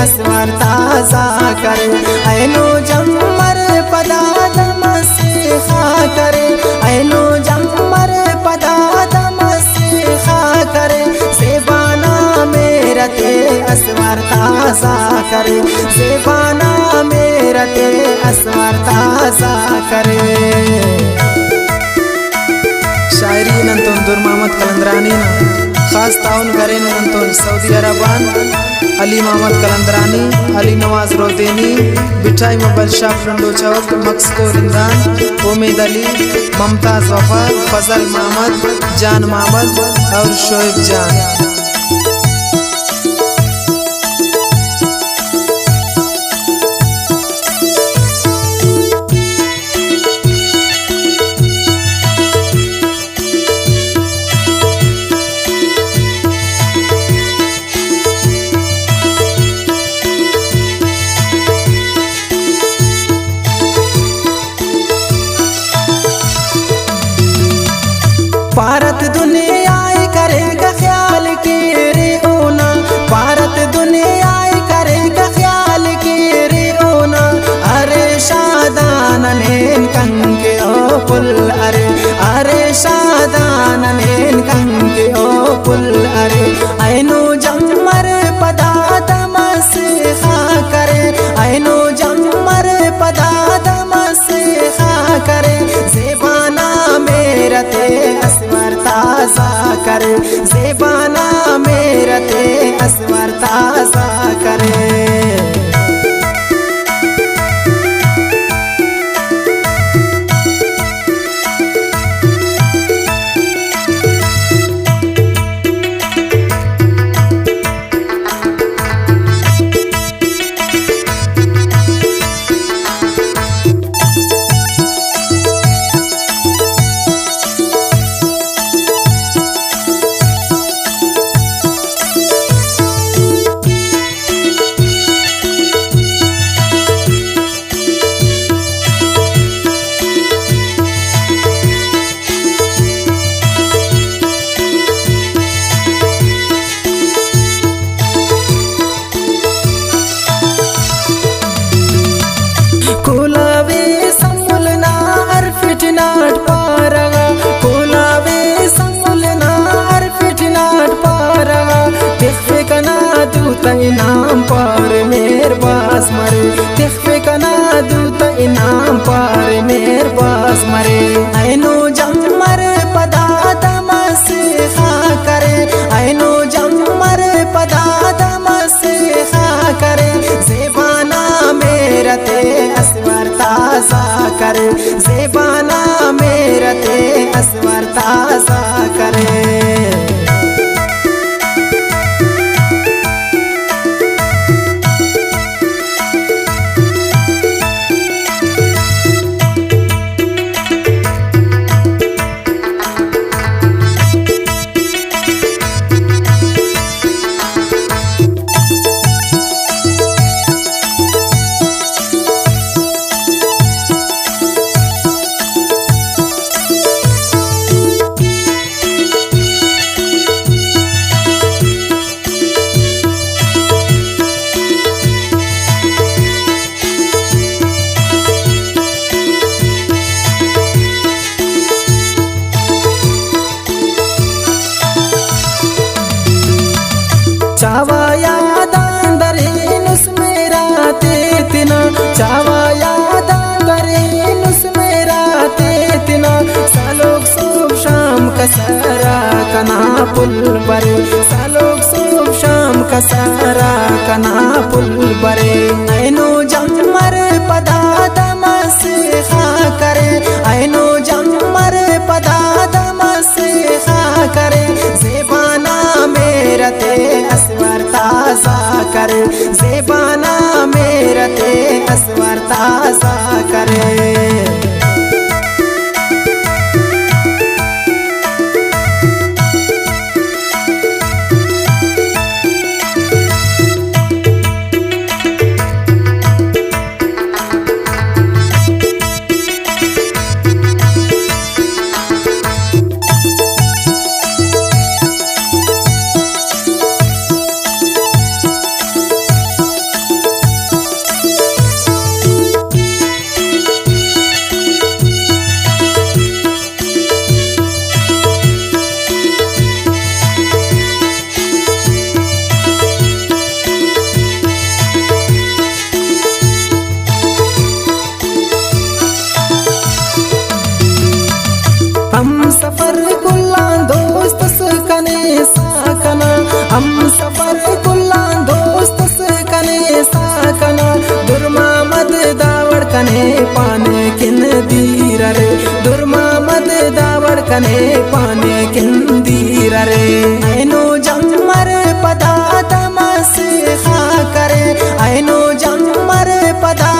असवर ताजा करे। ऐनो जम्मर पदादम से खा करे, ऐनो जम्मर पदादम से खा करे। ज़ेबाना मेरा ते असवर ताजा करे, ज़ेबाना मेरा ते असवर ताजा करे। शायरी नंतोन दूर मोहम्मद कलंदरानी ना खास ताउन करें नंतोन सऊदी अरबान अली मोहम्मद कलंदरानी, अली नवाज रोदेनी, बिठाई मोबाइल शाह फ्रंडो चौक, मक्सको रिंदान, उम्मीद अली, ममताज वफा, फजल मोहम्मद, जान मोहम्मद और शोएब जान। भारत दुनिया करेगा ख्याल के रे ओना, भारत दुनिया करेगा ख्याल के रे ओना। अरे शादान नेन कंगे ओ पुल, अरे अरे शादान नेन कंगे ओ पुल। अरे ऐनो जम्मर पदादम से खा करे, ऐनो जम्मर पदादम से खा करे। ज़ेबाना मेरा ते असवर ताजा करे, ज़ेबाना मेरा ते असवर ताजा करे। इनाम पर मेर बास मरे, तिख्फे कना दूत इनाम पर मेर बास मरे। ऐनो जम्मर पदादम से खा करे, ऐनो जम्मर पदादम से खा करे। ज़ेबाना मेरा ते असवर ताजा करे, ज़ेबाना मेरा ते असवर ताजा करे। चावा यादां दरेन उस मेरा तेतना, चावा यादां दरेन उस मेरा तेतना। सालोक सुबह शाम का सारा कना पुल बरे, सालोक सुबह शाम का सारा कना पुल बरे। ऐनो जम्मर पदादम से खा करे, ऐनो जम्मर पदादम से खा करे। ज़ेबाना मेरा ते असवर ताजा करे, ज़ेबाना मेरा ते असवर ताजा करे। कने पाने किन दीर रे दुर्मामद दावड़ कने पाने किन दीर रे ऐनो जम्मर पदा तमस खा करे ऐनो जम्मर पदा